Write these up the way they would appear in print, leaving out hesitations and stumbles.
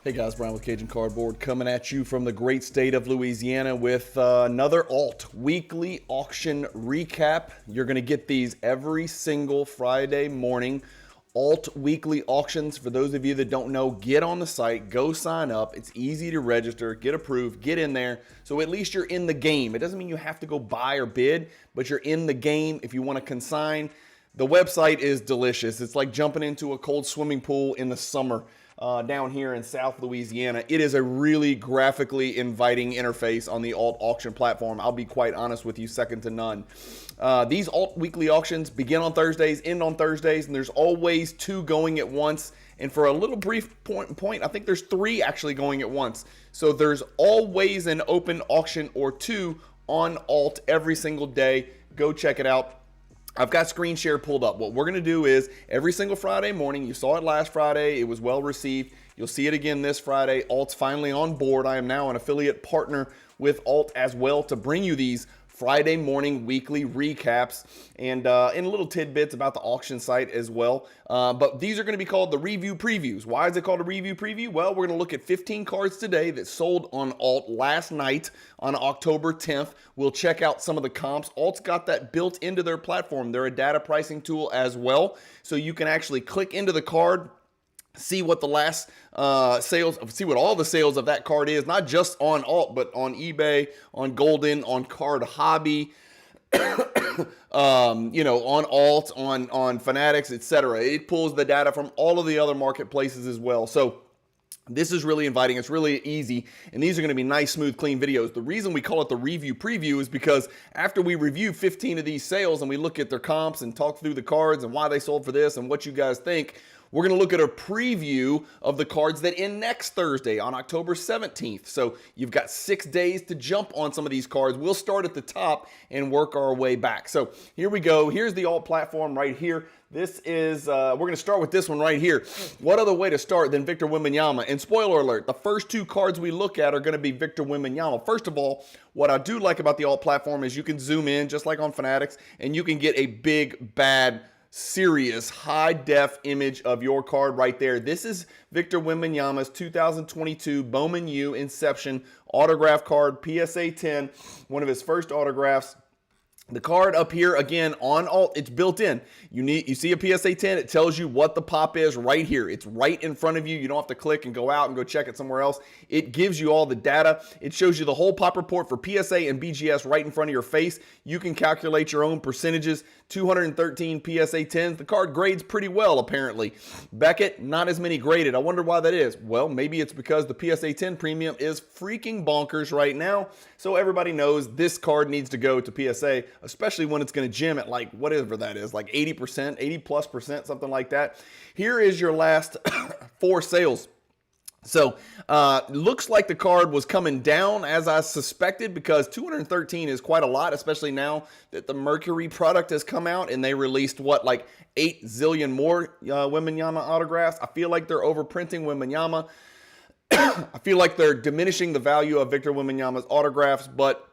Hey guys, Bryan with Cajun Cardboard coming at you from the great state of Louisiana with another alt weekly auction recap. You're going to get these every single Friday morning. Alt weekly auctions. For those of you that don't know, get on the site, go sign up. It's easy to register, get approved, get in there. So at least you're in the game. It doesn't mean you have to go buy or bid, but you're in the game. If you want to consign, the website is delicious. It's like jumping into a cold swimming pool in the summer. Down here in South Louisiana. It is a really graphically inviting interface on the alt auction platform. I'll be quite honest with you, second to none. These alt weekly auctions begin on Thursdays, end on Thursdays, and there's always two going at once. And for a little brief point, I think there's three actually going at once. So there's always an open auction or two on alt every single day. Go check it out. I've got screen share pulled up. What we're going to do is every single Friday morning, you saw it last Friday, it was well received. You'll see it again this Friday. Alt's finally on board. I am now an affiliate partner with Alt as well to bring you these Friday morning weekly recaps and little tidbits about the auction site as well. But these are going to be called the review previews. Why is it called a review preview? Well, we're going to look at 15 cards today that sold on Alt last night on October 10th. We'll check out some of the comps. Alt's got that built into their platform. They're a data pricing tool as well. So you can actually click into the card, see what the last sales, see what all the sales of that card is, not just on Alt, but on eBay, on Golden, on Card Hobby, on Alt, on Fanatics, etc. It pulls the data from all of the other marketplaces as well. So this is really inviting. It's really easy, and these are going to be nice, smooth, clean videos. The reason we call it the review preview is because after we review 15 of these sales and we look at their comps and talk through the cards and why they sold for this and what you guys think, we're going to look at a preview of the cards that end next Thursday on October 17th. So you've got 6 days to jump on some of these cards. We'll start at the top and work our way back. So here we go. Here's the alt platform right here. This is, we're going to start with this one right here. What other way to start than Victor Wembanyama? And spoiler alert, the first two cards we look at are going to be Victor Wembanyama. First of all, what I do like about the alt platform is you can zoom in just like on Fanatics, and you can get a big, bad, serious high-def image of your card right there. This is Victor Wembanyama's 2022 Bowman U Inception autograph card, PSA 10, one of his first autographs. The card up here, again, on Alt, it's built in. You see a PSA 10, it tells you what the pop is right here. It's right in front of you. You don't have to click and go out and go check it somewhere else. It gives you all the data. It shows you the whole pop report for PSA and BGS right in front of your face. You can calculate your own percentages. 213 PSA 10s. The card grades pretty well, apparently. Beckett, not as many graded. I wonder why that is. Well, maybe it's because the PSA 10 premium is freaking bonkers right now. So everybody knows this card needs to go to PSA, especially when it's going to gem at like whatever that is, like 80%, 80+%, something like that. Here is your last 4 sales. So looks like the card was coming down as I suspected, because 213 is quite a lot, especially now that the Mercury product has come out and they released what, like 8 zillion more Wembanyama autographs. I feel like they're overprinting Wembanyama. I feel like they're diminishing the value of Victor Wembanyama's autographs, but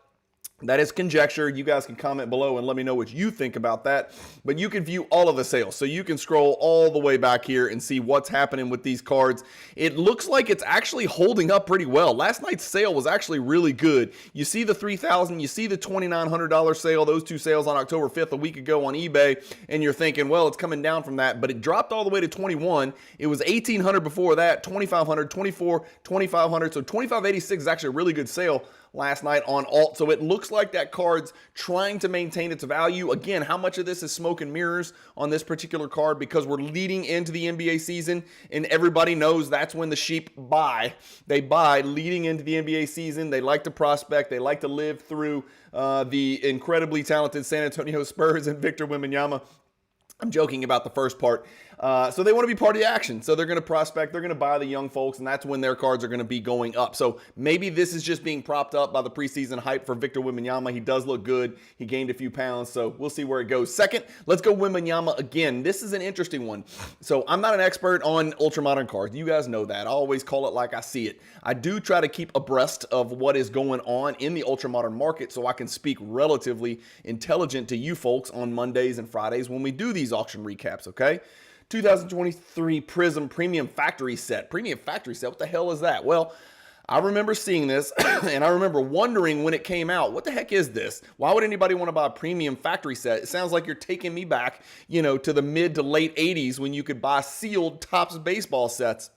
that is conjecture. You guys can comment below and let me know what you think about that. But you can view all of the sales. So you can scroll all the way back here and see what's happening with these cards. It looks like it's actually holding up pretty well. Last night's sale was actually really good. You see the $3,000, you see the $2,900 sale, those two sales on October 5th a week ago on eBay, and you're thinking, well, it's coming down from that, but it dropped all the way to 21. It was 1,800 before that, 2,500, 24, 2,500. So 2,586 is actually a really good sale last night on Alt. So it looks like that card's trying to maintain its value. Again, how much of this is smoke and mirrors on this particular card? Because we're leading into the NBA season, and everybody knows that's when the sheep buy. They buy leading into the NBA season. They like to prospect. They like to live through the incredibly talented San Antonio Spurs and Victor Wembanyama. I'm joking about the first part. So they want to be part of the action. So they're going to prospect. They're going to buy the young folks, and that's when their cards are going to be going up. So maybe this is just being propped up by the preseason hype for Victor Wembanyama. He does look good. He gained a few pounds, so we'll see where it goes. Second, let's go Wembanyama again. This is an interesting one. So I'm not an expert on ultramodern cards. You guys know that. I always call it like I see it. I do try to keep abreast of what is going on in the ultramodern market so I can speak relatively intelligent to you folks on Mondays and Fridays when we do these auction recaps, okay? 2023 Prism Premium Factory Set. Premium Factory Set, what the hell is that? Well, I remember seeing this, and I remember wondering when it came out, what the heck is this? Why would anybody want to buy a premium factory set? It sounds like you're taking me back, to the mid to late 80s when you could buy sealed Topps baseball sets.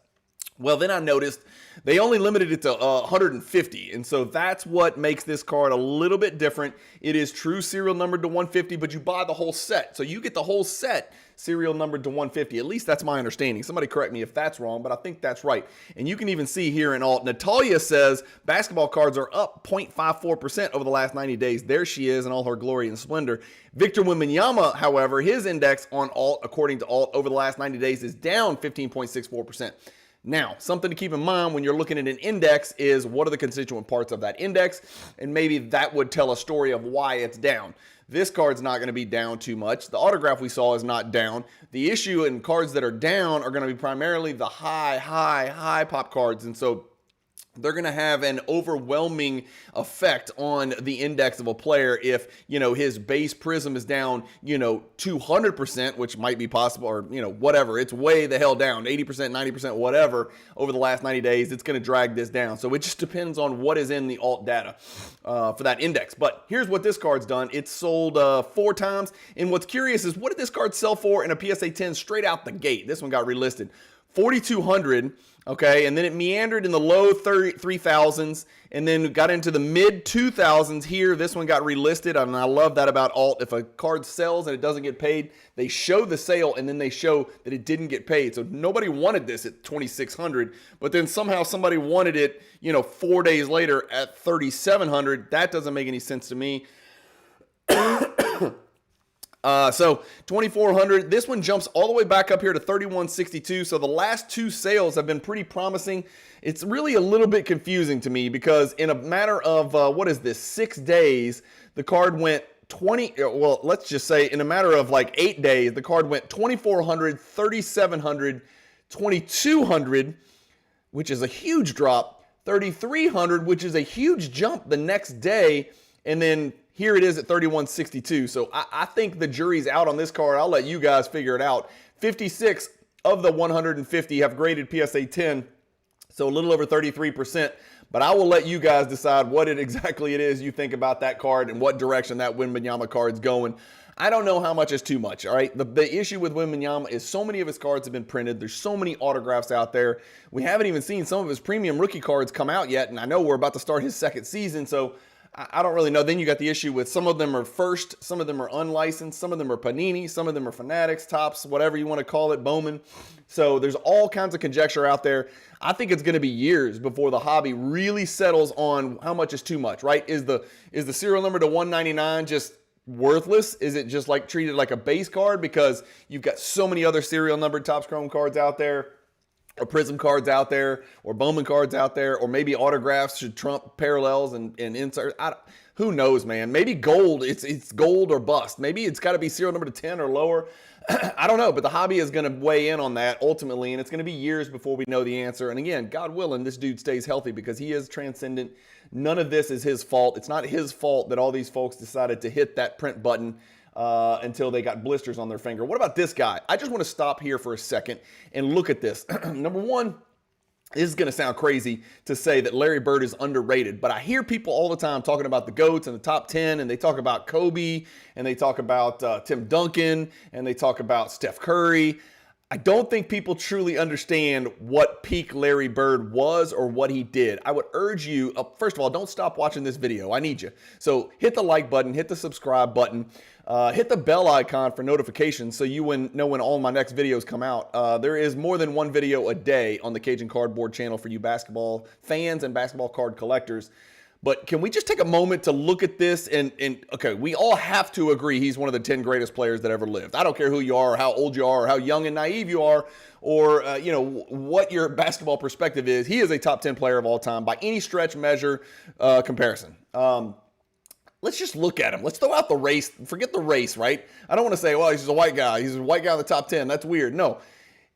Well, then I noticed they only limited it to 150, and so that's what makes this card a little bit different. It is true serial numbered to 150, but you buy the whole set. So you get the whole set serial numbered to 150. At least that's my understanding. Somebody correct me if that's wrong, but I think that's right. And you can even see here in alt, Natalia says basketball cards are up 0.54% over the last 90 days. There she is in all her glory and splendor. Victor Wembanyama, however, his index on alt, according to alt, over the last 90 days is down 15.64%. Now, something to keep in mind when you're looking at an index is what are the constituent parts of that index, and maybe that would tell a story of why it's down. This card's not going to be down too much. The autograph we saw is not down. The issue in cards that are down are going to be primarily the high pop cards, and so they're going to have an overwhelming effect on the index of a player if, his base prism is down, 200%, which might be possible, or, whatever. It's way the hell down, 80%, 90%, whatever, over the last 90 days. It's going to drag this down. So it just depends on what is in the alt data for that index. But here's what this card's done. It's sold 4 times. And what's curious is what did this card sell for in a PSA 10 straight out the gate? This one got relisted. $4,200, okay, and then it meandered in the low 3,000s, and then got into the mid 2,000s here. This one got relisted, and I love that about alt. If a card sells and it doesn't get paid, they show the sale, and then they show that it didn't get paid. So nobody wanted this at $2,600, but then somehow somebody wanted it, 4 days later at $3,700. That doesn't make any sense to me. So 2,400, this one jumps all the way back up here to 3,162. So the last 2 sales have been pretty promising. It's really a little bit confusing to me because in a matter of, 6 days, the card went let's just say in a matter of like 8 days, the card went 2,400, 3,700, 2,200, which is a huge drop, 3,300, which is a huge jump the next day, and then here it is at 3,162. So I think the jury's out on this card. I'll let you guys figure it out. 56 of the 150 have graded PSA 10, so a little over 33%. But I will let you guys decide what exactly it is you think about that card and what direction that Wembanyama card's going. I don't know how much is too much, all right? The issue with Wembanyama is so many of his cards have been printed. There's so many autographs out there. We haven't even seen some of his premium rookie cards come out yet, and I know we're about to start his second season, so I don't really know. Then you got the issue with some of them are first, some of them are unlicensed, some of them are Panini, some of them are Fanatics, Topps, whatever you want to call it, Bowman. So there's all kinds of conjecture out there. I think it's going to be years before the hobby really settles on how much is too much, right? Is the serial number to 199 just worthless? Is it just like treated like a base card because you've got so many other serial numbered Topps Chrome cards out there, or Prism cards out there, or Bowman cards out there, or maybe autographs should trump parallels and inserts. Who knows, man? Maybe gold, it's gold or bust. Maybe it's got to be serial number to 10 or lower. I don't know, but the hobby is going to weigh in on that ultimately, and it's going to be years before we know the answer. And again, God willing, this dude stays healthy because he is transcendent. None of this is his fault. It's not his fault that all these folks decided to hit that print button until they got blisters on their finger. What about this guy? I just want to stop here for a second and look at this. Number one, this is going to sound crazy to say that Larry Bird is underrated, but I hear people all the time talking about the GOATs and the top 10, and they talk about Kobe, and they talk about Tim Duncan, and they talk about Steph Curry. I don't think people truly understand what peak Larry Bird was or what he did. I would urge you, first of all, don't stop watching this video. I need you. So hit the like button, hit the subscribe button, hit the bell icon for notifications so you know when all my next videos come out. There is more than one video a day on the Cajun Cardboard channel for you basketball fans and basketball card collectors. But can we just take a moment to look at this and okay, we all have to agree he's one of the 10 greatest players that ever lived. I don't care who you are or how old you are or how young and naive you are or, what your basketball perspective is. He is a top 10 player of all time by any stretch, measure, comparison. Let's just look at him. Let's throw out the race. Forget the race, right? I don't want to say, well, he's just a white guy. He's a white guy in the top 10. That's weird. No,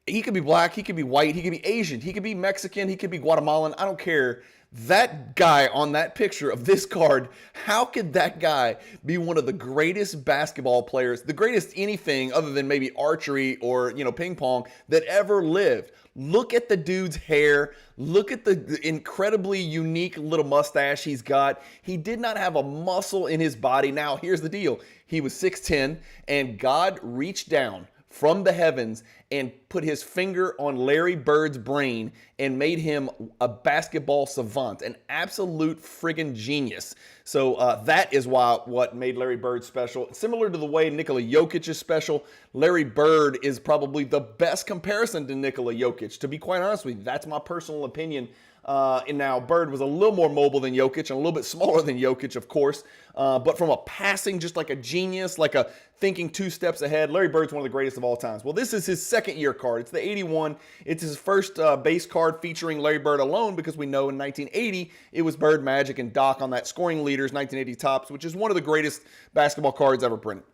he could be black. He could be white. He could be Asian. He could be Mexican. He could be Guatemalan. I don't care. That guy on that picture of this card, how could that guy be one of the greatest basketball players, the greatest anything other than maybe archery or, ping pong that ever lived? Look at the dude's hair. Look at the incredibly unique little mustache he's got. He did not have a muscle in his body. Now, here's the deal. He was 6'10", and God reached down from the heavens and put his finger on Larry Bird's brain and made him a basketball savant, an absolute friggin' genius. So that is what made Larry Bird special. Similar to the way Nikola Jokic is special, Larry Bird is probably the best comparison to Nikola Jokic. To be quite honest with you, that's my personal opinion. And now Bird was a little more mobile than Jokic and a little bit smaller than Jokic, of course. But from a passing, just like a genius, like a thinking 2 steps ahead, Larry Bird's one of the greatest of all times. Well, this is his second year card. It's the 81. It's his first base card featuring Larry Bird alone, because we know in 1980 it was Bird, Magic, and Doc on that Scoring Leaders 1980 Topps, which is one of the greatest basketball cards ever printed.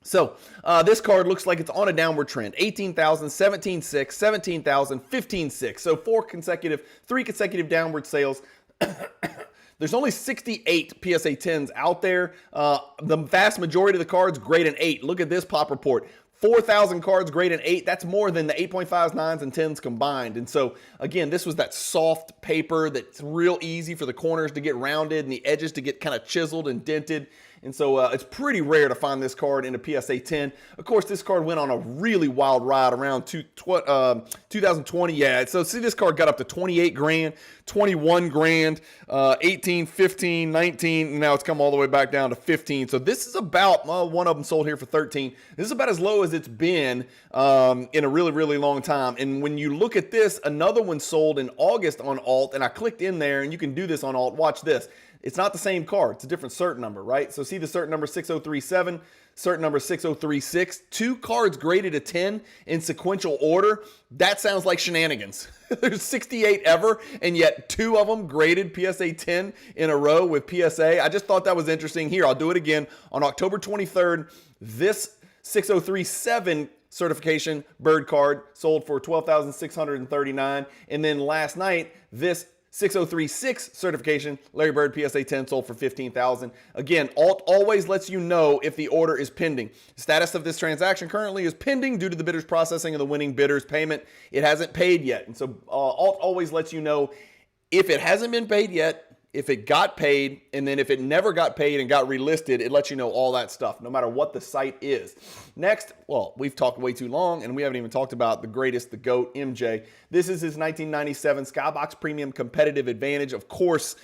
So this card looks like it's on a downward trend. 18,000, 17,600, 17,000, 15,600. So 3 consecutive downward sales. There's only 68 PSA 10s out there. The vast majority of the cards grade an 8. Look at this pop report. 4,000 cards grade an 8. That's more than the 8.5s, 9s, and 10s combined. And so, again, this was that soft paper that's real easy for the corners to get rounded and the edges to get kind of chiseled and dented. And so it's pretty rare to find this card in a PSA 10. Of course, this card went on a really wild ride around 2020. Yeah, so see, this card got up to 28 grand, 21 grand, 18, 15, 19. Now it's come all the way back down to 15. So this is about, one of them sold here for 13. This is about as low as it's been in a really, really long time. And when you look at this, another one sold in August on Alt, and I clicked in there, and you can do this on Alt. Watch this. It's not the same card. It's a different cert number, right? So see the cert number 6037, cert number 6036. 2 cards graded a 10 in sequential order. That sounds like shenanigans. There's 68 ever, and yet 2 of them graded PSA 10 in a row with PSA. I just thought that was interesting. Here, I'll do it again. On October 23rd, this 6037 certification Bird card sold for $12,639. And then last night, this 6036 certification Larry Bird PSA 10 sold for $15,000. Again, Alt always lets you know if the order is pending. Status of this transaction currently is pending due to the bidder's processing of the winning bidder's payment. It hasn't paid yet. And so Alt always lets you know if it hasn't been paid yet, if it got paid, and then if it never got paid and got relisted, it lets you know all that stuff, no matter what the site is. Next, well, we've talked way too long, and we haven't even talked about the greatest, the GOAT, MJ. This is his 1997 Skybox Premium Competitive Advantage. Of course,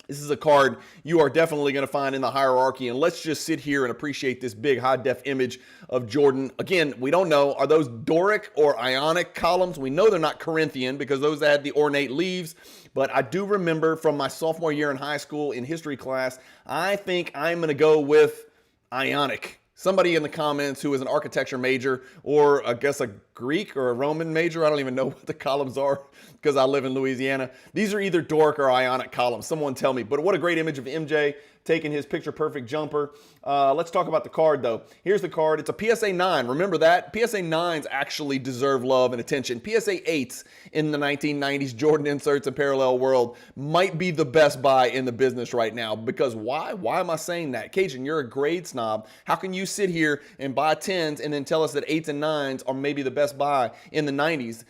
this is a card you are definitely going to find in the hierarchy, and let's just sit here and appreciate this big high-def image of Jordan. Again, we don't know, are those Doric or Ionic columns? We know they're not Corinthian because those had the ornate leaves, but I do remember from my sophomore year in high school in history class, I think I'm going to go with Ionic. Somebody in the comments who is an architecture major, or I guess a Greek or a Roman major, I don't even know what the columns are because I live in Louisiana. These are either Doric or Ionic columns. Someone tell me. But what a great image of MJ taking his picture-perfect jumper. Let's talk about the card, though. Here's the card. It's a PSA 9. Remember that? PSA 9s actually deserve love and attention. PSA 8s in the 1990s Jordan inserts and parallel world might be the best buy in the business right now. Because why? Why am I saying that? Cajun, you're a grade snob. How can you sit here and buy 10s and then tell us that 8s and 9s are maybe the best buy in the 90s?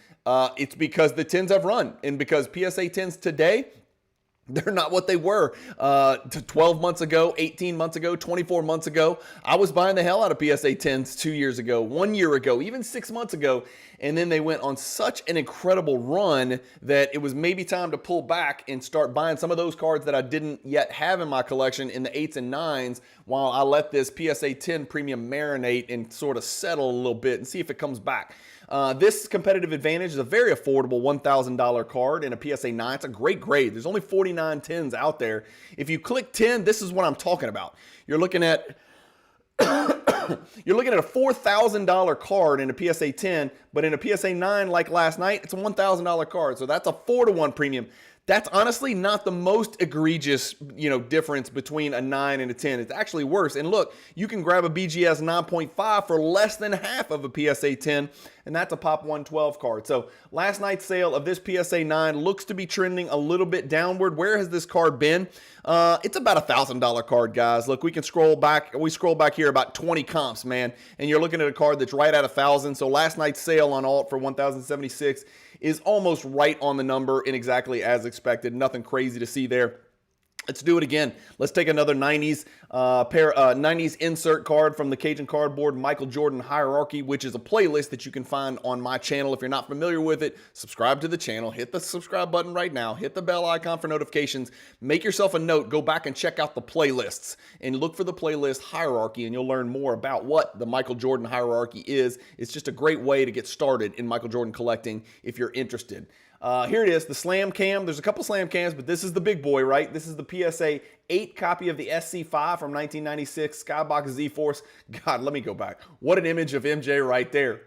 It's because the 10s have run. And because PSA 10s today, they're not what they were 12 months ago, 18 months ago, 24 months ago. I was buying the hell out of PSA 10s 2 years ago, 1 year ago, even 6 months ago. And then they went on such an incredible run that it was maybe time to pull back and start buying some of those cards that I didn't yet have in my collection in the 8s and 9s while I let this PSA 10 premium marinate and sort of settle a little bit and see if it comes back. This competitive advantage is a very affordable $1,000 card in a PSA 9. It's a great grade. There's only 49 10s out there. If you click 10, this is what I'm talking about. You're looking at you're looking at a $4,000 card in a PSA 10, but in a PSA 9 like last night, it's a $1,000 card. So that's a 4-to-1 premium. That's honestly not the most egregious, difference between a 9 and a 10. It's actually worse. And look, you can grab a BGS 9.5 for less than half of a PSA 10, and that's a Pop 112 card. So last night's sale of this PSA 9 looks to be trending a little bit downward. Where has this card been? It's about a $1,000 card, guys. Look, we can scroll back. We scroll back here about 20 comps, man, and you're looking at a card that's right at 1,000. So last night's sale on alt for 1,076 is almost right on the number and exactly as expected. Nothing crazy to see there. Let's do it again. Let's take another 90s 90s insert card from the Cajun Cardboard Michael Jordan Hierarchy, which is a playlist that you can find on my channel. If you're not familiar with it, subscribe to the channel. Hit the subscribe button right now. Hit the bell icon for notifications. Make yourself a note. Go back and check out the playlists and look for the playlist Hierarchy, and you'll learn more about what the Michael Jordan Hierarchy is. It's just a great way to get started in Michael Jordan collecting if you're interested. Here it is, the Slam Cam. There's a couple Slam Cams, but this is the big boy, right? This is the PSA 8 copy of the SC5 from 1996, Skybox Z-Force. God, let me go back. What an image of MJ right there.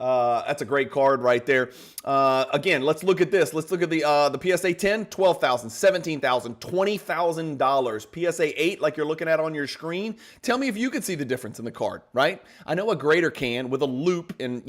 That's a great card right there. Again, let's look at this. Let's look at the PSA 10, $12,000, $17,000, $20,000. PSA 8, like you're looking at on your screen. Tell me if you could see the difference in the card, right? I know a grader can with a loop and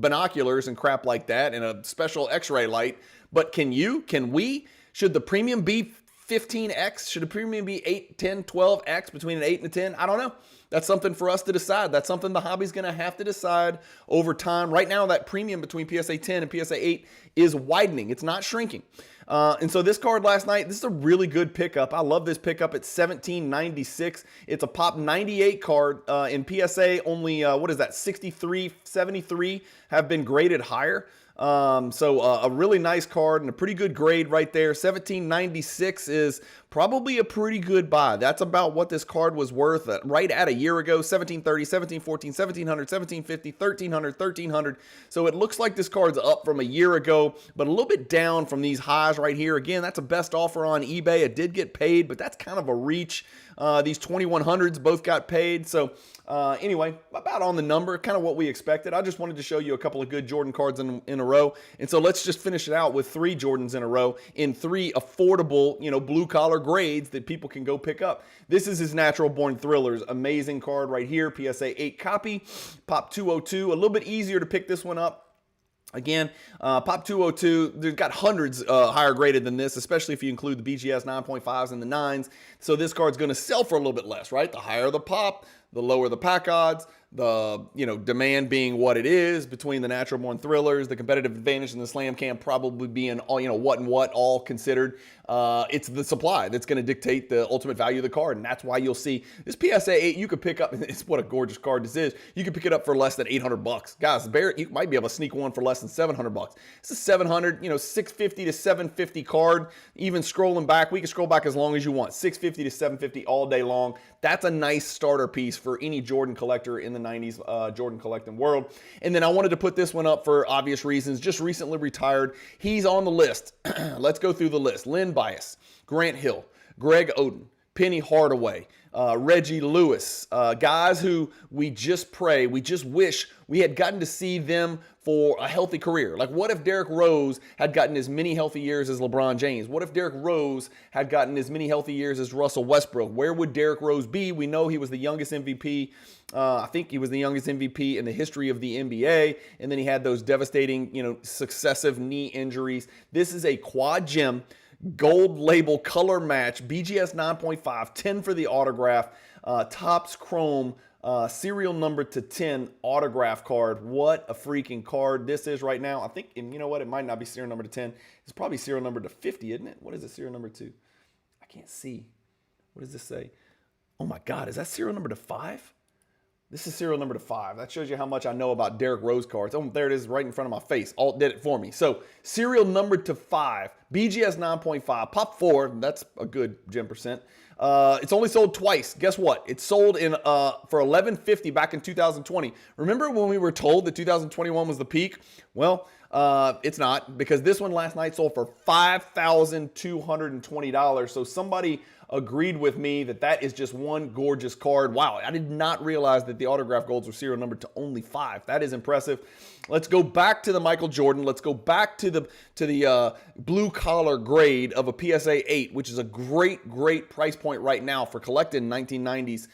binoculars and crap like that and a special X-ray light. But can you? Can we? Should the premium be 15x? Should the premium be 8, 10, 12x between an 8 and a 10? I don't know. That's something for us to decide. That's something the hobby's going to have to decide over time. Right now, that premium between PSA 10 and PSA 8 is widening. It's not shrinking. And so this card last night, this is a really good pickup. I love this pickup at $17.96. It's a Pop 98 card. In PSA, only, 63, 73 have been graded higher. So a really nice card and a pretty good grade right there. $17.96 is probably a pretty good buy. That's about what this card was worth right at a year ago. $17.30, $17.14, $1700, $17.50, $1300, $1300. So it looks like this card's up from a year ago, but a little bit down from these highs right here. Again, that's a best offer on eBay. It did get paid, but that's kind of a reach. These 2100s both got paid. So anyway, about on the number, kind of what we expected. I just wanted to show you a couple of good Jordan cards in a row. And so let's just finish it out with 3 Jordans in a row in 3 affordable, blue collar grades that people can go pick up. This is his Natural Born Thrillers. Amazing card right here. PSA 8 copy, Pop 202. A little bit easier to pick this one up. Again, Pop 202, they've got hundreds higher graded than this, especially if you include the BGS 9.5s and the 9s. So this card's going to sell for a little bit less, right? The higher the pop, the lower the pack odds, the demand being what it is between the Natural Born Thrillers, the competitive advantage in the Slam Cam probably being all, what all considered. It's the supply that's going to dictate the ultimate value of the card, and that's why you'll see this PSA 8 you could pick up. It's what a gorgeous card this is. You can pick it up for less than $800, guys. Barrett, you might be able to sneak one for less than $700. It's a 700, $650 to $750 card. Even scrolling back, we can scroll back as long as you want. $650 to $750 all day long. That's a nice starter piece for any Jordan collector in the 90s Jordan collecting world. And then I wanted to put this one up for obvious reasons. Just recently retired. He's on the list. Let's go through the list. Lynn Bias, Grant Hill, Greg Oden, Penny Hardaway, Reggie Lewis, guys who we just wish we had gotten to see them for a healthy career. Like, what if Derrick Rose had gotten as many healthy years as LeBron James? What if Derrick Rose had gotten as many healthy years as Russell Westbrook? Where would Derrick Rose be? We know he was the youngest MVP. I think he was the youngest MVP in the history of the NBA. And then he had those devastating, successive knee injuries. This is a quad gem, gold label color match, BGS 9.5, 10 for the autograph, Topps Chrome, serial number to 10 autograph card. What a freaking card this is right now. I think, and you know what? It might not be serial number to 10. It's probably serial number to 50, isn't it? What is it serial number to? I can't see. What does this say? Oh my God, is that serial number to 5? This is serial number to 5. That shows you how much I know about Derrick Rose cards. Oh, there it is right in front of my face. Alt did it for me. So serial number to 5, BGS 9.5, Pop 4. That's a good gem percent. It's only sold twice. Guess what? It sold in for $11.50 back in 2020. Remember when we were told that 2021 was the peak? Well, it's not, because this one last night sold for $5,220. So somebody agreed with me that that is just one gorgeous card. Wow, I did not realize that the autograph golds were serial numbered to only 5. That is impressive. Let's go back to the Michael Jordan. Let's go back to the blue collar grade of a PSA 8, which is a great price point right now for collecting 1990s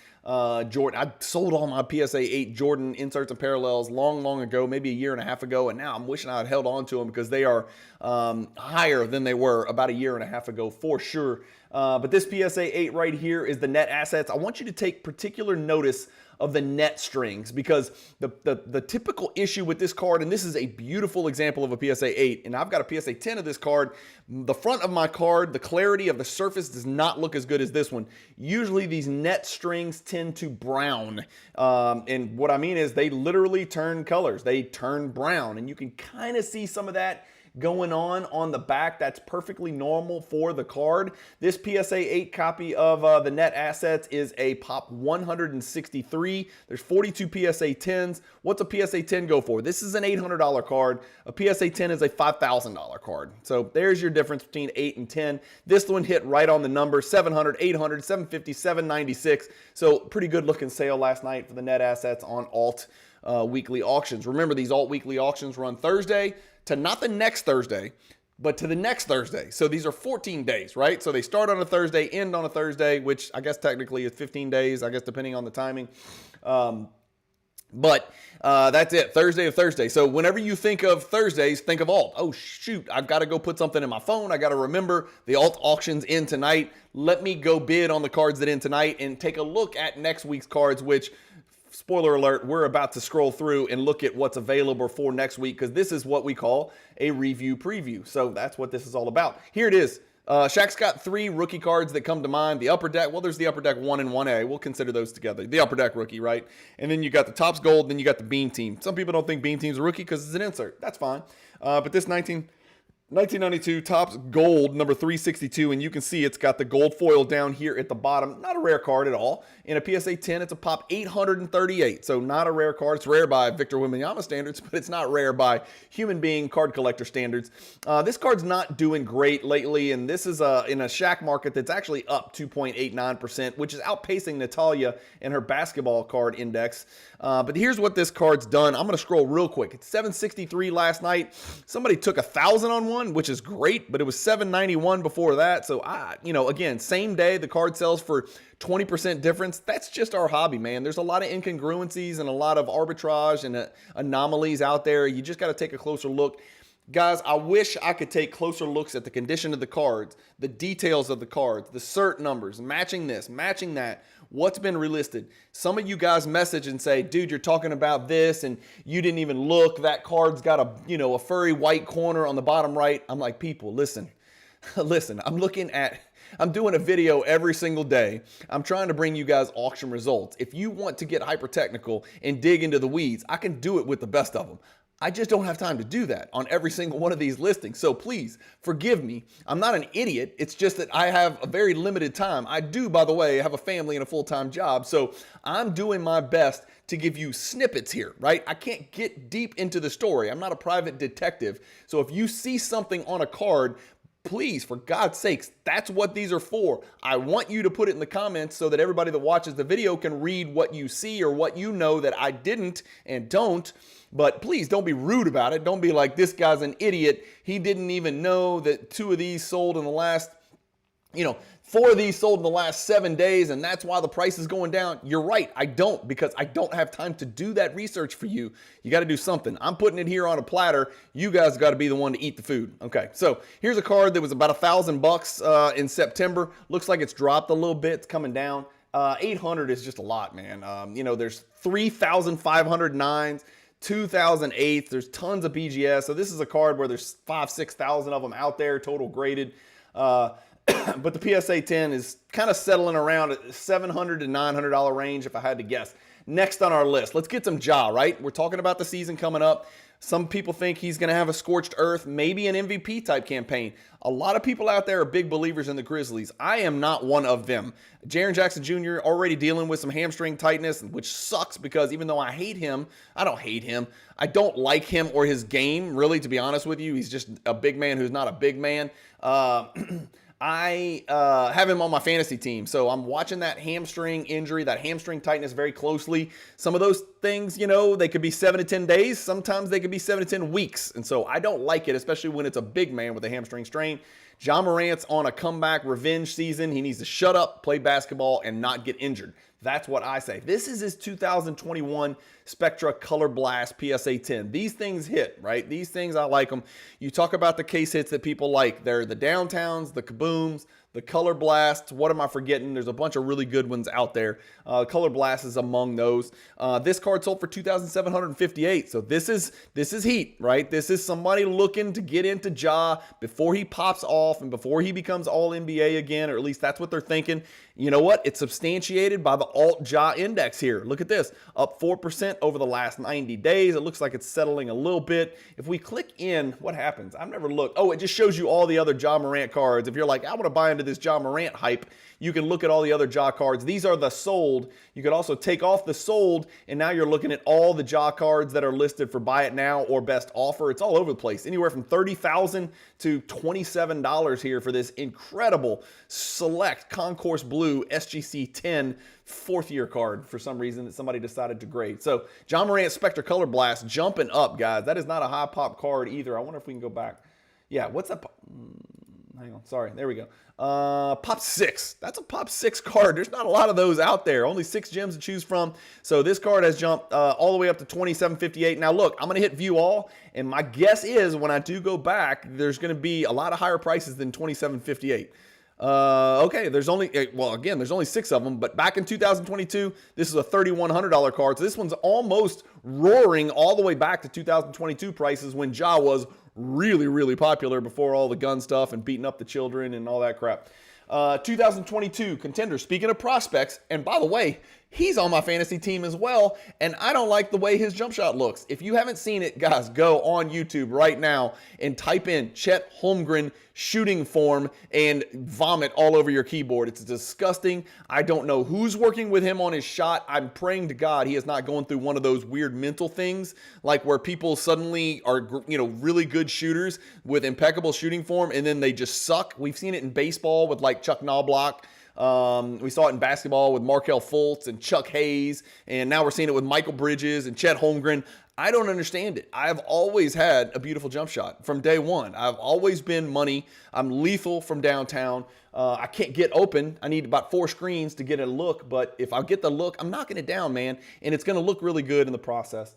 Jordan. I sold all my PSA 8 Jordan inserts and parallels long ago, maybe a year and a half ago, and now I'm wishing I had held on to them because they are higher than they were about a year and a half ago for sure. But this PSA 8 right here is the net assets. I want you to take particular notice of the net strings, because the typical issue with this card, and this is a beautiful example of a PSA 8, and I've got a PSA 10 of this card. The front of my card, the clarity of the surface does not look as good as this one. Usually these net strings tend to brown, and what I mean is they literally turn colors. They turn brown, and you can kind of see some of that going on the back. That's perfectly normal for the card. This PSA 8 copy of the net assets is a pop 163. There's 42 PSA 10s. What's a PSA 10 go for? This is an $800 card. A PSA 10 is a $5,000 card. So there's your difference between 8 and 10. This one hit right on the number: 700, 800, 750, 796. So pretty good looking sale last night for the net assets on alt weekly auctions. Remember, these alt weekly auctions run Thursday to not the next Thursday, but to the next Thursday. So these are 14 days, right? So they start on a Thursday, end on a Thursday, which I guess technically is 15 days, I guess, depending on the timing. But that's it, Thursday of Thursday. So whenever you think of Thursdays, think of alt. Oh, shoot, I've got to go put something in my phone. I got to remember the alt auction's in tonight. Let me go bid on the cards that end tonight and take a look at next week's cards, which, spoiler alert, we're about to scroll through and look at what's available for next week, because this is what we call a review preview. So that's what this is all about. Here it is. Shaq's got 3 rookie cards that come to mind. The Upper Deck, well, there's the Upper Deck 1 and 1A. We'll consider those together. The Upper Deck rookie, right? And then you got the Topps Gold, then you got the Beam Team. Some people don't think Beam Team's a rookie because it's an insert. That's fine. But this 1992 Topps Gold number 362, and you can see it's got the gold foil down here at the bottom. Not a rare card at all. In a PSA 10, it's a pop 838, so not a rare card. It's rare by Victor Wembanyama standards, but it's not rare by human being card collector standards. This card's not doing great lately, and this is in a Shaq market that's actually up 2.89%, which is outpacing Natalia and her basketball card index. But here's what this card's done. I'm going to scroll real quick. It's 763 last night. Somebody took 1,000 on one, which is great, but it was 791 before that. So, again, same day, the card sells for 20% difference. That's just our hobby, man. There's a lot of incongruencies and a lot of arbitrage and anomalies out there. You just got to take a closer look. Guys, I wish I could take closer looks at the condition of the cards, the details of the cards, the cert numbers, matching this, matching that, what's been relisted. Some of you guys message and say, dude, you're talking about this and you didn't even look. That card's got a furry white corner on the bottom right. I'm like, people, listen, I'm doing a video every single day. I'm trying to bring you guys auction results. If you want to get hyper technical and dig into the weeds, I can do it with the best of them. I just don't have time to do that on every single one of these listings. So please forgive me. I'm not an idiot. It's just that I have a very limited time. I do, by the way, have a family and a full-time job. So I'm doing my best to give you snippets here, right? I can't get deep into the story. I'm not a private detective. So if you see something on a card, please, for God's sakes, that's what these are for. I want you to put it in the comments so that everybody that watches the video can read what you see or what you know that I didn't and don't. But please don't be rude about it. Don't be like, this guy's an idiot. He didn't even know that 2 of these sold in the last, 4 of these sold in the last 7 days, and that's why the price is going down. You're right. I don't, because I don't have time to do that research for you. You got to do something. I'm putting it here on a platter. You guys got to be the one to eat the food. Okay, so here's a card that was about $1,000 in September. Looks like it's dropped a little bit. It's coming down. 800 is just a lot, man. There's 3,509s. 2008s. There's tons of BGS. So this is a card where there's 5,000-6,000 of them out there total graded. But the PSA 10 is kind of settling around at $700 to $900 range if I had to guess. Next on our list, let's get some Ja, right? We're talking about the season coming up. Some people think he's going to have a scorched earth, maybe an MVP type campaign. A lot of people out there are big believers in the Grizzlies. I am not one of them. Jaren Jackson Jr. already dealing with some hamstring tightness, which sucks because even though I hate him, I don't hate him. I don't like him or his game, really, to be honest with you. He's just a big man who's not a big man. I have him on my fantasy team. So I'm watching that hamstring injury, that hamstring tightness very closely. Some of those things, you know, they could be 7 to 10 days. Sometimes they could be 7 to 10 weeks. And so I don't like it, especially when it's a big man with a hamstring strain. Ja Morant's on a comeback revenge season. He needs to shut up, play basketball, and not get injured. That's what I say. This is his 2021 Spectra Color Blast PSA 10. These things hit, right? These things, I like them. You talk about the case hits that people like. They're the Downtowns, the Kabooms, the Color Blasts. What am I forgetting? There's a bunch of really good ones out there. Color Blast is among those. This card sold for $2,758. So this is heat, right? This is somebody looking to get into Ja before he pops off and before he becomes all NBA again, or at least that's what they're thinking. You know what? It's substantiated by the Alt Ja Index here. Look at this, up 4% over the last 90 days. It looks like it's settling a little bit. If we click in, what happens? I've never looked. Oh, it just shows you all the other Ja Morant cards. If you're like, I want to buy into this Ja Morant hype, you can look at all the other Ja cards. These are the sold. You could also take off the sold, and now you're looking at all the Ja cards that are listed for buy it now or best offer. It's all over the place. Anywhere from $30,000 to $27 here for this incredible select Concourse Blue SGC 10 fourth year card for some reason that somebody decided to grade. So Ja Morant Spectra Color Blast jumping up, guys. That is not a high pop card either. I wonder if we can go back. Yeah, what's that? Hang on, sorry, there we go. Pop 6. That's a Pop 6 card. There's not a lot of those out there. Only 6 gems to choose from. So this card has jumped all the way up to $27.58. Now look, I'm going to hit view all, and my guess is when I do go back, there's going to be a lot of higher prices than $27.58. Okay, there's only, well, again, there's only 6 of them, but back in 2022, this is a $3,100 card. So this one's almost roaring all the way back to 2022 prices when Ja was really, really popular before all the gun stuff and beating up the children and all that crap. 2022 contender. Speaking of prospects, and by the way, he's on my fantasy team as well, and I don't like the way his jump shot looks. If you haven't seen it, guys, go on YouTube right now and type in Chet Holmgren shooting form and vomit all over your keyboard. It's disgusting. I don't know who's working with him on his shot. I'm praying to God he is not going through one of those weird mental things, like where people suddenly are, you know, really good shooters with impeccable shooting form, and then they just suck. We've seen it in baseball with like Chuck Knobloch. We saw it in basketball with Markelle Fultz and Chuck Hayes, and now we're seeing it with Michael Bridges and Chet Holmgren. I don't understand it. I've always had a beautiful jump shot from day one. I've always been money. I'm lethal from downtown. I can't get open. I need about 4 screens to get a look, but if I get the look, I'm knocking it down, man, and it's going to look really good in the process.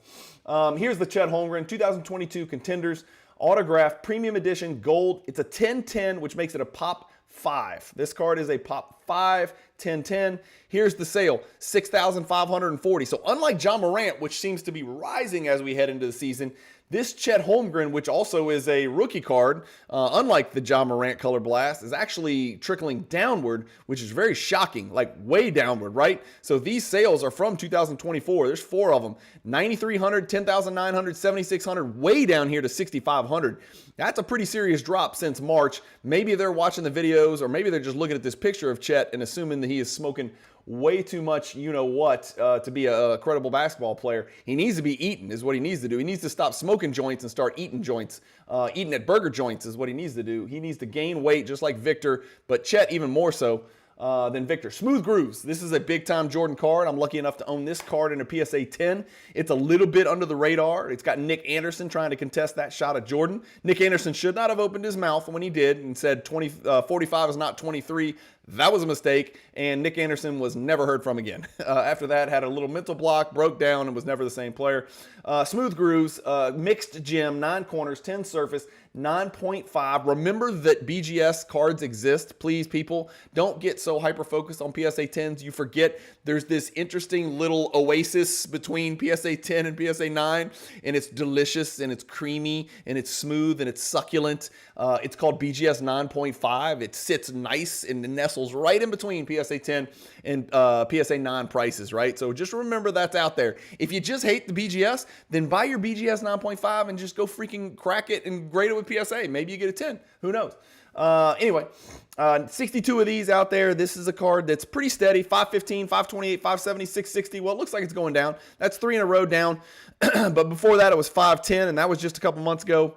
Here's the Chet Holmgren 2022 Contenders Autograph Premium Edition Gold. It's a 10-10, which makes it a Pop 5. This card is a Pop 5, 10-10. Here's the sale, $6,540. So unlike Ja Morant, which seems to be rising as we head into the season, this Chet Holmgren, which also is a rookie card, unlike the Ja Morant Color Blast, is actually trickling downward, which is very shocking, like way downward, right? So these sales are from 2024. There's 4 of them, 9,300, 10,900, 7,600, way down here to 6,500. That's a pretty serious drop since March. Maybe they're watching the videos, or maybe they're just looking at this picture of Chet and assuming that he is smoking way too much, you know what, to be a credible basketball player. He needs to be eating is what he needs to do. He needs to stop smoking joints and start eating joints. Eating at burger joints is what he needs to do. He needs to gain weight just like Victor, but Chet even more so than Victor. Smooth Grooves. This is a big-time Jordan card. I'm lucky enough to own this card in a PSA 10. It's a little bit under the radar. It's got Nick Anderson trying to contest that shot at Jordan. Nick Anderson should not have opened his mouth when he did and said 45 is not 23. That was a mistake, and Nick Anderson was never heard from again. After that, had a little mental block, broke down, and was never the same player. Smooth Grooves, mixed gem, 9 corners, 10 surface, 9.5. Remember that BGS cards exist, please, people. Don't get so hyper-focused on PSA 10s. You forget there's this interesting little oasis between PSA 10 and PSA 9, and it's delicious, and it's creamy, and it's smooth, and it's succulent. It's called BGS 9.5. It sits nice and nestles right in between PSA 10 and PSA 9 prices, right? So just remember that's out there. If you just hate the BGS, then buy your BGS 9.5 and just go freaking crack it and grade it with PSA. Maybe you get a 10. Who knows? Anyway, 62 of these out there. This is a card that's pretty steady. 515, 528, 570, 660. Well, it looks like it's going down. That's 3 in a row down. But before that, it was 510, and that was just a couple months ago.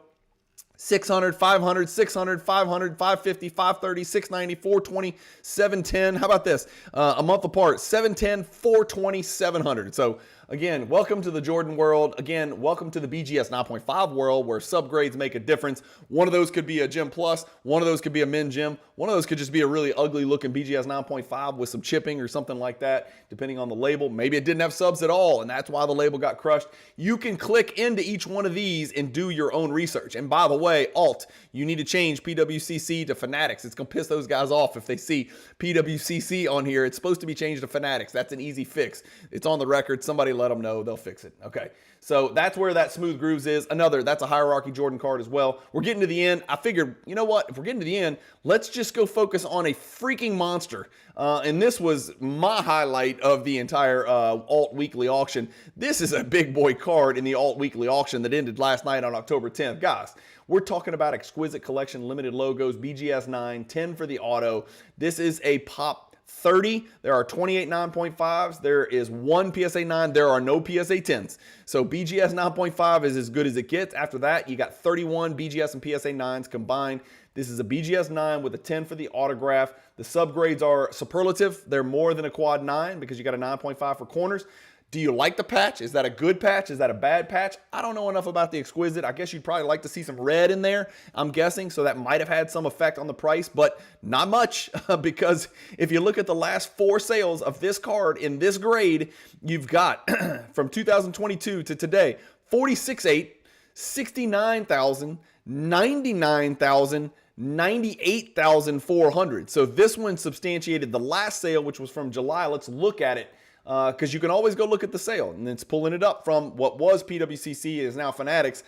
600, 500, 600, 500, 550, 530, 690, 420, 710. How about this? A month apart, 710, 420, 700. So again, welcome to the Jordan world. Again, welcome to the BGS 9.5 world where subgrades make a difference. One of those could be a Gym Plus. One of those could be a Min Gym. One of those could just be a really ugly looking BGS 9.5 with some chipping or something like that, depending on the label. Maybe it didn't have subs at all, and that's why the label got crushed. You can click into each one of these and do your own research. And by the way, Alt, you need to change PWCC to Fanatics. It's going to piss those guys off if they see PWCC on here. It's supposed to be changed to Fanatics. That's an easy fix. It's on the record. Somebody let them know. They'll fix it. Okay. So that's where that Smooth Grooves is. That's a hierarchy Jordan card as well. We're getting to the end. I figured, you know what? If we're getting to the end, let's just go focus on a freaking monster. And this was my highlight of the entire Alt Weekly auction. This is a big boy card in the Alt Weekly auction that ended last night on October 10th. Guys, we're talking about Exquisite Collection Limited Logos, BGS 9, 10 for the auto. This is a pop 30. There are 28 9.5s. There is one PSA 9. There are no PSA 10s. So BGS 9.5 is as good as it gets. After that, you got 31 BGS and PSA 9s combined. This is a BGS 9 with a 10 for the autograph. The subgrades are superlative. They're more than a quad 9 because you got a 9.5 for corners. Do you like the patch? Is that a good patch? Is that a bad patch? I don't know enough about the Exquisite. I guess you'd probably like to see some red in there, I'm guessing, so that might have had some effect on the price, but not much because if you look at the last 4 sales of this card in this grade, you've got from 2022 to today, 46.8, 69,000, 99,000, 98,400. So this one substantiated the last sale, which was from July. Let's look at it. Because you can always go look at the sale, and it's pulling it up from what was PWCC is now Fanatics.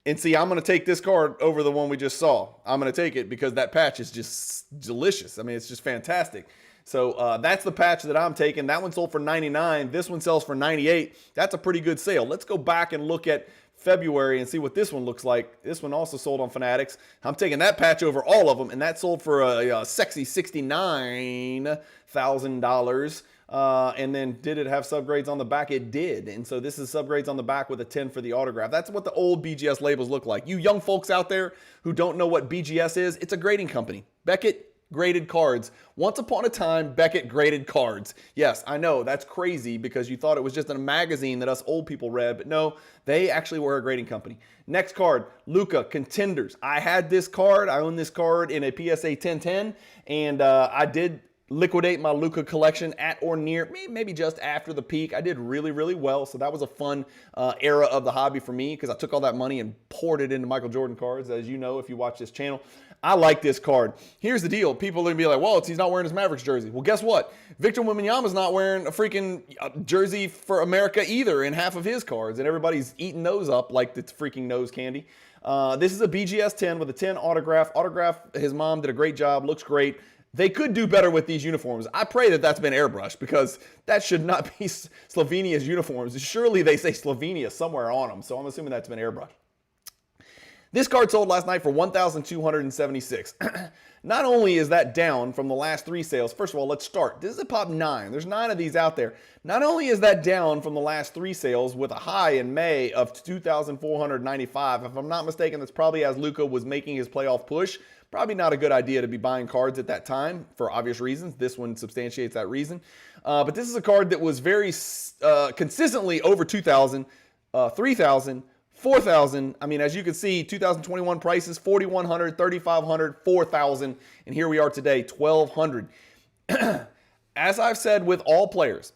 And see, I'm going to take this card over the one we just saw. I'm going to take it because that patch is just delicious. I mean, it's just fantastic. So that's the patch that I'm taking. That one sold for 99. This one sells for 98. That's a pretty good sale. Let's go back and look at February and see what this one looks like. This one also sold on Fanatics. I'm taking that patch over all of them, and that sold for a sexy $69,000. And then did it have subgrades on the back? It did. And so this is subgrades on the back with a 10 for the autograph. That's what the old BGS labels look like. You young folks out there who don't know what BGS is, it's a grading company. Beckett Graded Cards. Once upon a time, Beckett Graded Cards. Yes, I know, that's crazy because you thought it was just a magazine that us old people read, but no, they actually were a grading company. Next card, Luka Contenders. I had this card. I own this card in a PSA 1010, and I did liquidate my Luka collection at or near, maybe just after the peak. I did really, really well. So that was a fun era of the hobby for me because I took all that money and poured it into Michael Jordan cards, as you know if you watch this channel. I like this card. Here's the deal. People are going to be like, well, he's not wearing his Mavericks jersey. Well, guess what? Victor Wembanyama's not wearing a freaking jersey for America either in half of his cards, and everybody's eating those up like it's freaking nose candy. This is a BGS 10 with a 10 autograph. His mom did a great job. Looks great. They could do better with these uniforms. I pray that that's been airbrushed because that should not be Slovenia's uniforms. Surely they say Slovenia somewhere on them, so I'm assuming that's been airbrushed. This card sold last night for $1,276. Not only is that down from the last 3 sales, first of all, let's start. This is a pop 9. There's 9 of these out there. Not only is that down from the last 3 sales with a high in May of $2,495. If I'm not mistaken, that's probably as Luka was making his playoff push. Probably not a good idea to be buying cards at that time for obvious reasons. This one substantiates that reason. But this is a card that was very consistently over 2,000, 3,000, 4,000. I mean, as you can see, 2021 prices, 4,100, 3,500, 4,000. And here we are today, 1,200. As I've said with all players,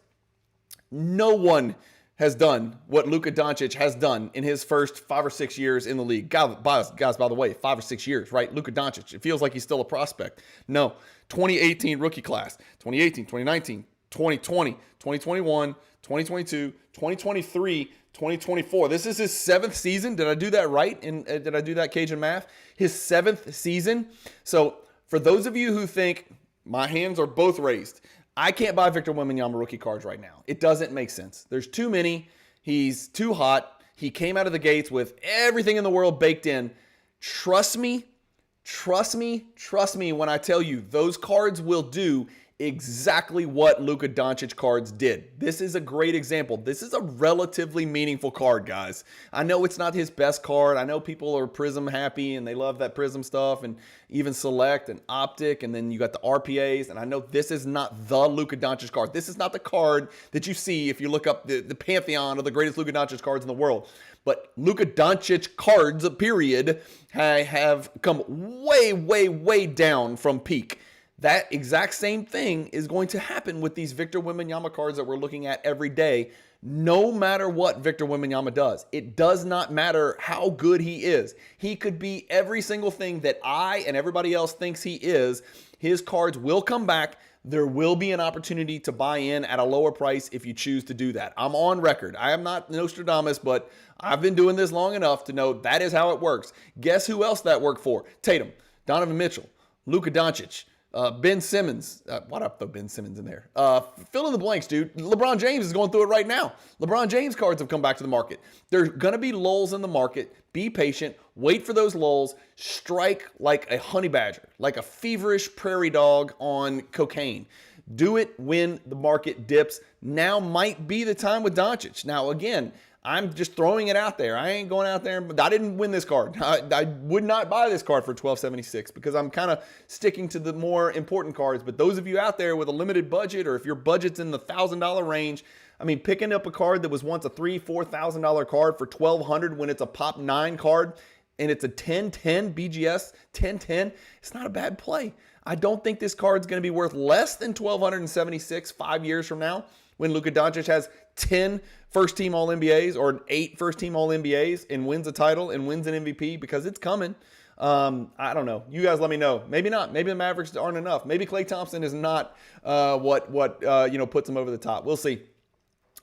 no one has done what Luka Doncic has done in his first 5 or 6 years in the league. Guys, by the way, 5 or 6 years, right? Luka Doncic, it feels like he's still a prospect. No, 2018 rookie class, 2018, 2019, 2020, 2021, 2022, 2023, 2024. This is his 7th season. Did I do that right? Did I do that Cajun math? His 7th season. So for those of you who think my hands are both raised, I can't buy Victor Wembanyama rookie cards right now. It doesn't make sense. There's too many. He's too hot. He came out of the gates with everything in the world baked in. Trust me when I tell you those cards will do exactly what Luka Doncic cards did. This is a great example. This is a relatively meaningful card, guys. I know it's not his best card. I know people are Prism happy and they love that Prism stuff, and even Select and Optic, and then you got the RPAs, and I know this is not the Luka Doncic card. This is not the card that you see if you look up the pantheon of the greatest Luka Doncic cards in the world. But Luka Doncic cards, period, have come way, way, way down from peak. That exact same thing is going to happen with these Victor Wembanyama cards that we're looking at every day, no matter what Victor Wembanyama does. It does not matter how good he is. He could be every single thing that I and everybody else thinks he is. His cards will come back. There will be an opportunity to buy in at a lower price if you choose to do that. I'm on record. I am not Nostradamus, but I've been doing this long enough to know that is how it works. Guess who else that worked for? Tatum, Donovan Mitchell, Luka Doncic, Ben Simmons. Why did I throw Ben Simmons in there? Fill in the blanks, dude. LeBron James is going through it right now. LeBron James cards have come back to the market. There's going to be lulls in the market. Be patient. Wait for those lulls. Strike like a honey badger, like a feverish prairie dog on cocaine. Do it when the market dips. Now might be the time with Doncic. Now, again, I'm just throwing it out there. I ain't going out there. I didn't win this card. I would not buy this card for $12.76 because I'm kind of sticking to the more important cards. But those of you out there with a limited budget, or if your budget's in the $1,000 range, I mean, picking up a card that was once a $3,000, $4,000 card for $1,200 when it's a pop 9 card and it's a 10-10 BGS 10-10, it's not a bad play. I don't think this card's going to be worth less than $1,276 5 years from now when Luka Doncic has 10 first-team All-NBAs or 8 first-team All-NBAs and wins a title and wins an MVP, because it's coming. I don't know. You guys let me know. Maybe not. Maybe the Mavericks aren't enough. Maybe Klay Thompson is not what puts them over the top. We'll see.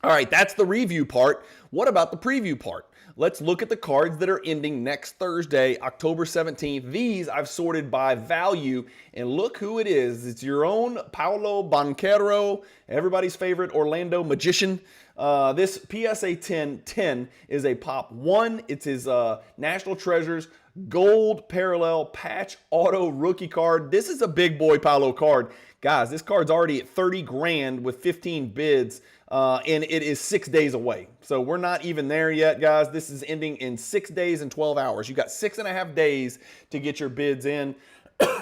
All right, that's the review part. What about the preview part? Let's look at the cards that are ending next Thursday, October 17th. These I've sorted by value, and look who it is. It's your own Paolo Banchero, everybody's favorite Orlando magician. This PSA 10 is a pop 1. It's his National Treasures gold parallel patch auto rookie card. This is a big boy Paolo card. Guys, this card's already at 30 grand with 15 bids. And it is 6 days away. So we're not even there yet, guys. This is ending in 6 days and 12 hours. You got 6.5 days to get your bids in.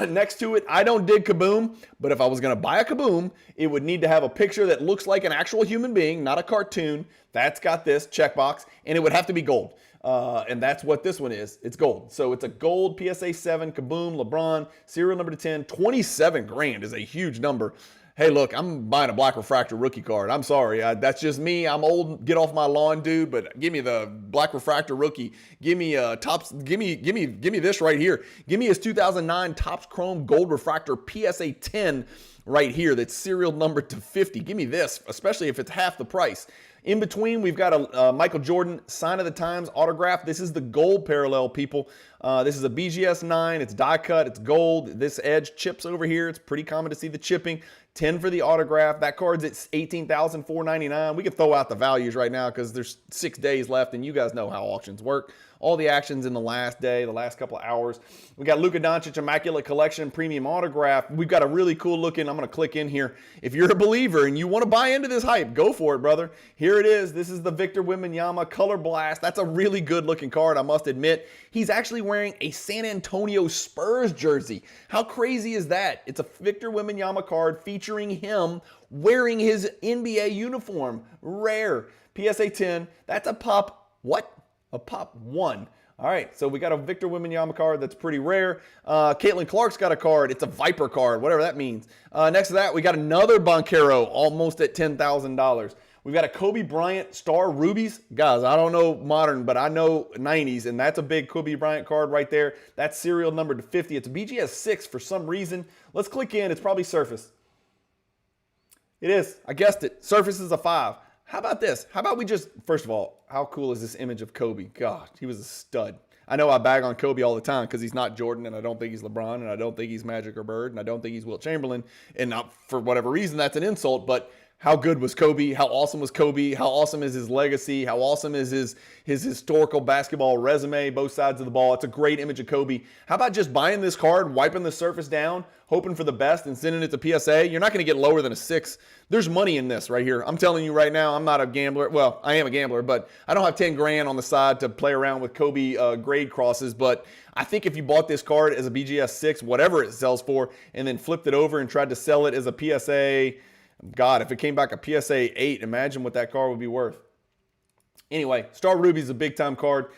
Next to it, I don't dig Kaboom, but if I was going to buy a Kaboom, it would need to have a picture that looks like an actual human being, not a cartoon. That's got this checkbox, and it would have to be gold. And that's what this one is. It's gold. So it's a gold PSA 7 Kaboom LeBron, serial number to 10. 27 grand is a huge number. Hey, look, I'm buying a black refractor rookie card. I'm sorry. That's just me. I'm old. Get off my lawn, dude. But give me the black refractor rookie. Give me Topps. Give me this right here. Give me his 2009 Topps Chrome Gold Refractor PSA 10 right here. That's serial number to 50. Give me this, especially if it's half the price. In between, we've got a Michael Jordan Sign of the Times autograph. This is the gold parallel, people. This is a BGS 9. It's die cut. It's gold. This edge chips over here. It's pretty common to see the chipping. 10 for the autograph. That card's at $18,499. We could throw out the values right now because there's 6 days left, and you guys know how auctions work. All the actions in the last day, the last couple of hours. We got Luka Doncic Immaculate Collection Premium Autograph. We've got a really cool looking, I'm going to click in here. If you're a believer and you want to buy into this hype, go for it, brother. Here it is. This is the Victor Wembanyama Color Blast. That's a really good looking card, I must admit. He's actually wearing a San Antonio Spurs jersey. How crazy is that? It's a Victor Wembanyama card featuring him wearing his NBA uniform. Rare. PSA 10. That's a pop. What? A pop 1. All right, so we got a Victor Wembanyama card that's pretty rare. Caitlin Clark's got a card. It's a Viper card, whatever that means. Next to that, we got another Banchero, almost at $10,000. We've got a Kobe Bryant Star Rubies. Guys, I don't know modern, but I know 90s, and that's a big Kobe Bryant card right there. That's serial number to 50. It's a BGS 6 for some reason. Let's click in. It's probably Surface. It is. I guessed it. Surface is a 5. How about this? How about we just, first of all, how cool is this image of Kobe? God, he was a stud. I know I bag on Kobe all the time because he's not Jordan, and I don't think he's LeBron, and I don't think he's Magic or Bird, and I don't think he's Wilt Chamberlain, and not, for whatever reason, that's an insult, but How good was Kobe? How awesome was Kobe? How awesome is his legacy? How awesome is his historical basketball resume, both sides of the ball? It's a great image of Kobe. How about just buying this card, wiping the surface down, hoping for the best, and sending it to PSA? You're not going to get lower than a 6. There's money in this right here. I'm telling you right now, I'm not a gambler. Well, I am a gambler, but I don't have 10 grand on the side to play around with Kobe grade crosses. But I think if you bought this card as a BGS 6, whatever it sells for, and then flipped it over and tried to sell it as a PSA, God, if it came back a PSA 8, imagine what that card would be worth. Anyway, Star Ruby is a big-time card.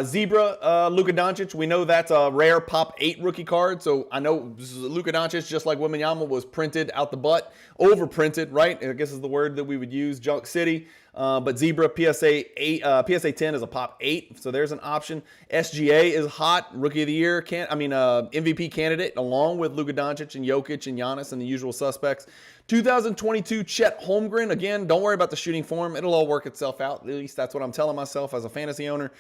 Zebra, Luka Doncic, we know that's a rare Pop 8 rookie card. So I know Luka Doncic, just like Wembanyama, was printed out the butt. Overprinted, right? I guess is the word that we would use, Junk City. But Zebra PSA 8, PSA 10 is a Pop 8. So there's an option. SGA is hot, Rookie of the Year, MVP candidate, along with Luka Doncic and Jokic and Giannis and the usual suspects. 2022 Chet Holmgren. Again, don't worry about the shooting form. It'll all work itself out. At least that's what I'm telling myself as a fantasy owner.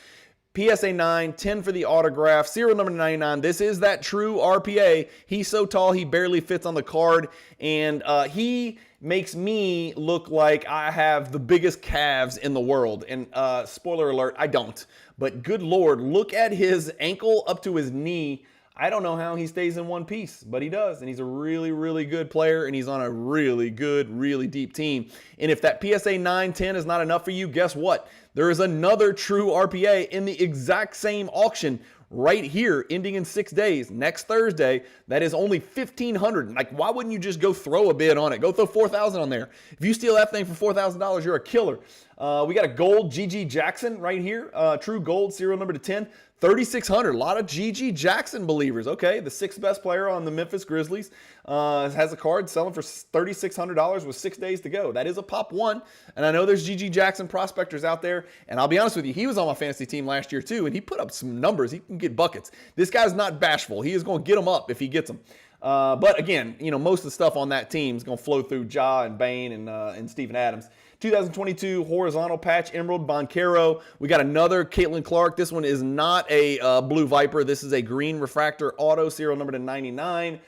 PSA 9, 10 for the autograph, serial number 99. This is that true RPA. He's so tall, he barely fits on the card. And he makes me look like I have the biggest calves in the world. And spoiler alert, I don't. But good Lord, look at his ankle up to his knee. I don't know how he stays in one piece, but he does. And he's a really, really good player, and he's on a really good, really deep team. And if that PSA 910 is not enough for you, guess what? There is another true RPA in the exact same auction right here, ending in 6 days, next Thursday. That is only $1,500. Like, why wouldn't you just go throw a bid on it? Go throw $4,000 on there. If you steal that thing for $4,000, you're a killer. We got a gold GG Jackson right here. True gold, serial number to 10. 3,600. A lot of GG Jackson believers. Okay, the 6th best player on the Memphis Grizzlies has a card selling for $3,600 with 6 days to go. That is a Pop 1. And I know there's GG Jackson prospectors out there. And I'll be honest with you, he was on my fantasy team last year too, and he put up some numbers. He can get buckets. This guy's not bashful. He is going to get them up if he gets them. But again, you know, most of the stuff on that team is going to flow through Ja and Bane and Steven Adams. 2022 horizontal patch Emerald Boncaro. We got another Caitlin Clark. This one is not a Blue Viper. This is a green refractor auto, serial number to 99.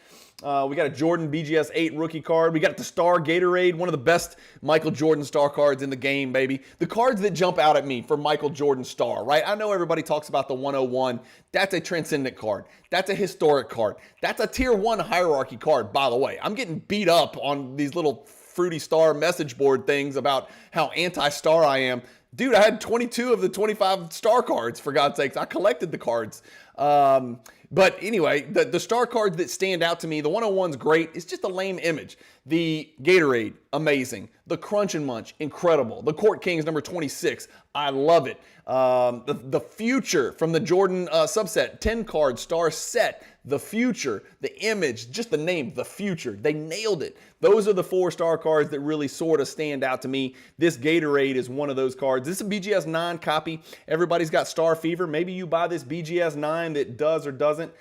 We got a Jordan BGS 8 rookie card. We got the Star Gatorade, one of the best Michael Jordan star cards in the game, baby. The cards that jump out at me for Michael Jordan star, right? I know everybody talks about the 101. That's a transcendent card. That's a historic card. That's a tier 1 hierarchy card, by the way. I'm getting beat up on these little Fruity Star message board things about how anti-star I am. Dude, I had 22 of the 25 star cards, for God's sakes. I collected the cards. But anyway, the star cards that stand out to me, the 101's great. It's just a lame image. The Gatorade, amazing. The Crunch and Munch, incredible. The Court Kings, number 26, I love it. The Future from the Jordan subset, 10 card star set. The Future, the image, just the name, The Future. They nailed it. Those are the 4 star cards that really sort of stand out to me. This Gatorade is one of those cards. This is a BGS 9 copy. Everybody's got Star Fever. Maybe you buy this BGS 9 that does or doesn't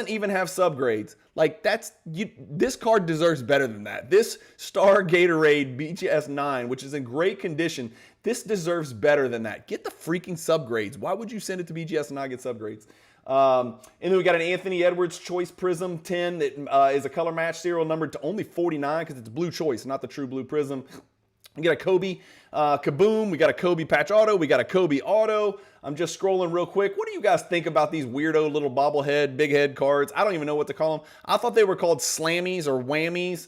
even have subgrades. Like, this card deserves better than that. This Star Gatorade BGS 9, which is in great condition, this deserves better than that. Get the freaking subgrades. Why would you send it to BGS and not get subgrades? And then we got an Anthony Edwards Choice Prism 10 that is a color match, serial number to only 49 because it's blue choice, not the true blue Prism. We got a Kobe Kaboom. We got a Kobe patch auto. We got a Kobe auto. I'm just scrolling real quick. What do you guys think about these weirdo little bobblehead, big head cards? I don't even know what to call them. I thought they were called slammies or whammies.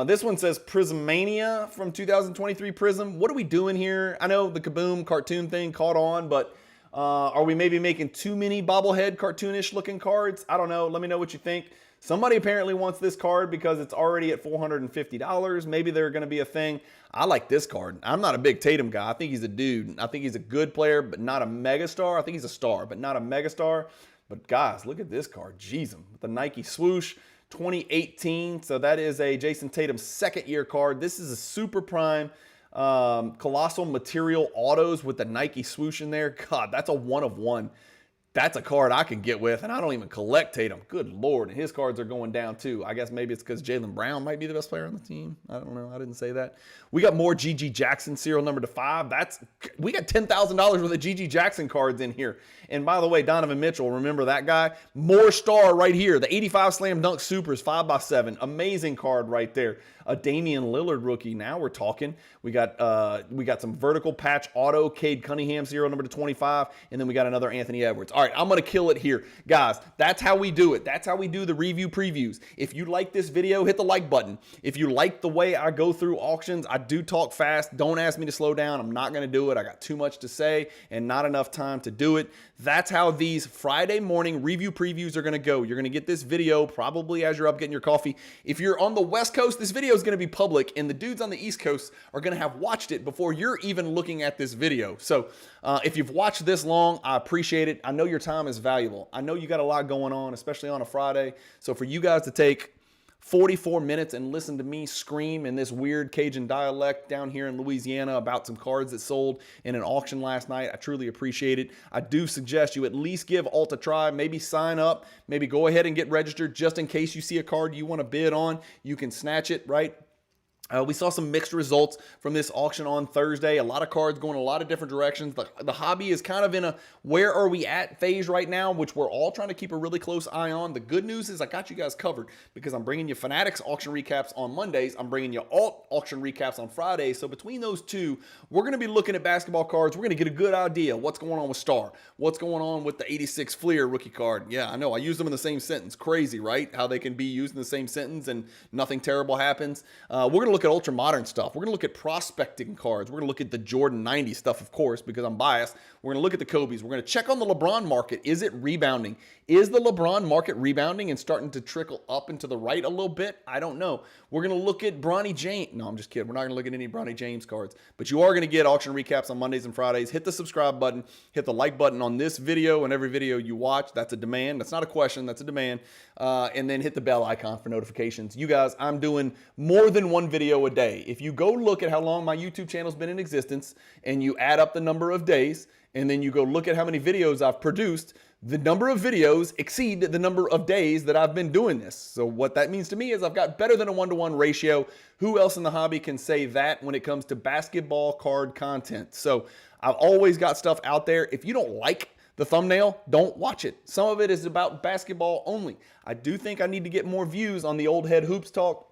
This one says Prismania from 2023 Prism. What are we doing here? I know the Kaboom cartoon thing caught on, but are we maybe making too many bobblehead cartoonish looking cards? I don't know. Let me know what you think. Somebody apparently wants this card because it's already at $450. Maybe they're going to be a thing. I like this card. I'm not a big Tatum guy. I think he's a dude. I think he's a good player, but not a megastar. I think he's a star, but not a megastar. But guys, look at this card. Jeez, the Nike swoosh, 2018. So that is a Jason Tatum second year card. This is a super prime colossal material autos with the Nike swoosh in there. God, that's a 1 of 1. That's a card I can get with, and I don't even collect Tatum. Good Lord. And his cards are going down too. I guess maybe it's because Jaylen Brown might be the best player on the team. I don't know. I didn't say that. We got more G.G. Jackson serial number /5. We got $10,000 worth of G.G. Jackson cards in here. And by the way, Donovan Mitchell, remember that guy? More star right here. The 85 Slam Dunk Supers 5x7. Amazing card right there. A Damian Lillard rookie. Now we're talking. We got some vertical patch auto Cade Cunningham serial number /25, and then we got another Anthony Edwards. All right, I'm gonna kill it here, guys. That's how we do it. That's how we do the review previews. If you like this video, hit the like button. If you like the way I go through auctions, I do talk fast. Don't ask me to slow down. I'm not gonna do it. I got too much to say and not enough time to do it. That's how these Friday morning review previews are gonna go. You're gonna get this video probably as you're up getting your coffee. If you're on the West Coast, this video is going to be public, and the dudes on the East Coast are going to have watched it before you're even looking at this video. So if you've watched this long, I appreciate it. I know your time is valuable. I know you got a lot going on, especially on a Friday. So for you guys to take 44 minutes and listen to me scream in this weird Cajun dialect down here in Louisiana about some cards that sold in an auction last night, I truly appreciate it. I do suggest you at least give Alt a try. Maybe sign up. Maybe go ahead and get registered just in case you see a card you want to bid on. You can snatch it, right? We saw some mixed results from this auction on Thursday. A lot of cards going a lot of different directions. The hobby is kind of in a where are we at phase right now, which we're all trying to keep a really close eye on. The good news is I got you guys covered because I'm bringing you Fanatics auction recaps on Mondays. I'm bringing you Alt auction recaps on Fridays. So between those two, we're going to be looking at basketball cards. We're going to get a good idea what's going on with Star, what's going on with the 86 Fleer rookie card. Yeah, I know. I use them in the same sentence. Crazy, right? How they can be used in the same sentence and nothing terrible happens. We're going to look at ultra modern stuff. We're going to look at prospecting cards. We're going to look at the Jordan 90 stuff, of course, because I'm biased. We're going to look at the Kobe's. We're going to check on the LeBron market. Is it rebounding? Is the LeBron market rebounding and starting to trickle up and to the right a little bit? I don't know. We're going to look at Bronny James. No, I'm just kidding. We're not going to look at any Bronny James cards, but you are going to get auction recaps on Mondays and Fridays. Hit the subscribe button. Hit the like button on this video and every video you watch. That's a demand. That's not a question. That's a demand. And then hit the bell icon for notifications. You guys, I'm doing more than one video a day. If you go look at how long my YouTube channel's been in existence and you add up the number of days and then you go look at how many videos I've produced, the number of videos exceed the number of days that I've been doing this. So what that means to me is I've got better than a 1-to-1 ratio. Who else in the hobby can say that when it comes to basketball card content? So I've always got stuff out there. If you don't like the thumbnail, don't watch it. Some of it is about basketball only. I do think I need to get more views on the Old Head Hoops Talk.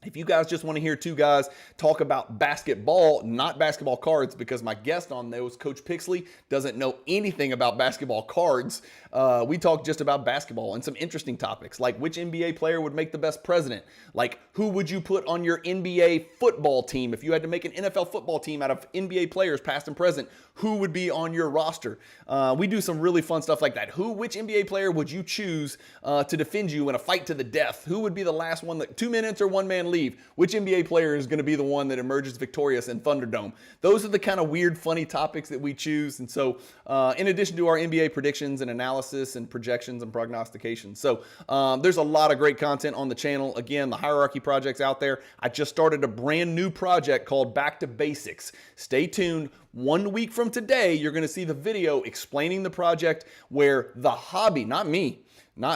If you guys just want to hear two guys talk about basketball, not basketball cards, because my guest on those, Coach Pixley, doesn't know anything about basketball cards. We talk just about basketball and some interesting topics, like which NBA player would make the best president? Like who would you put on your NBA football team? If you had to make an NFL football team out of NBA players, past and present, who would be on your roster? We do some really fun stuff like that. Which NBA player would you choose to defend you in a fight to the death? Who would be the last one, 2 minutes or one man leave? Which NBA player is going to be the one that emerges victorious in Thunderdome? Those are the kind of weird, funny topics that we choose. And so in addition to our NBA predictions and analysis and projections and prognostications. So there's a lot of great content on the channel. Again, the Hierarchy project's out there. I just started a brand new project called Back to Basics. Stay tuned. 1 week from today, you're going to see the video explaining the project where the hobby, not me,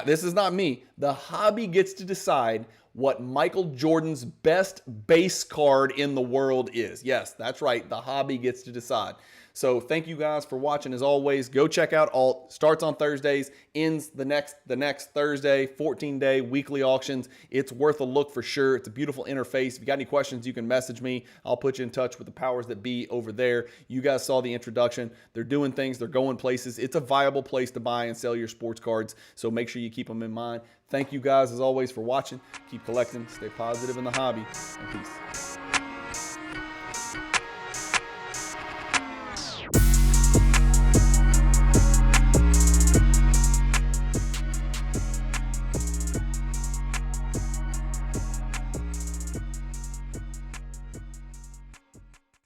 this is not me, the hobby gets to decide what Michael Jordan's best base card in the world is. Yes, that's right. The hobby gets to decide. So thank you guys for watching. As always, go check out Alt. Starts on Thursdays, ends the next Thursday, 14-day weekly auctions. It's worth a look for sure. It's a beautiful interface. If you got any questions, you can message me. I'll put you in touch with the powers that be over there. You guys saw the introduction. They're doing things. They're going places. It's a viable place to buy and sell your sports cards. So make sure you keep them in mind. Thank you guys, as always, for watching. Keep collecting. Stay positive in the hobby. And peace.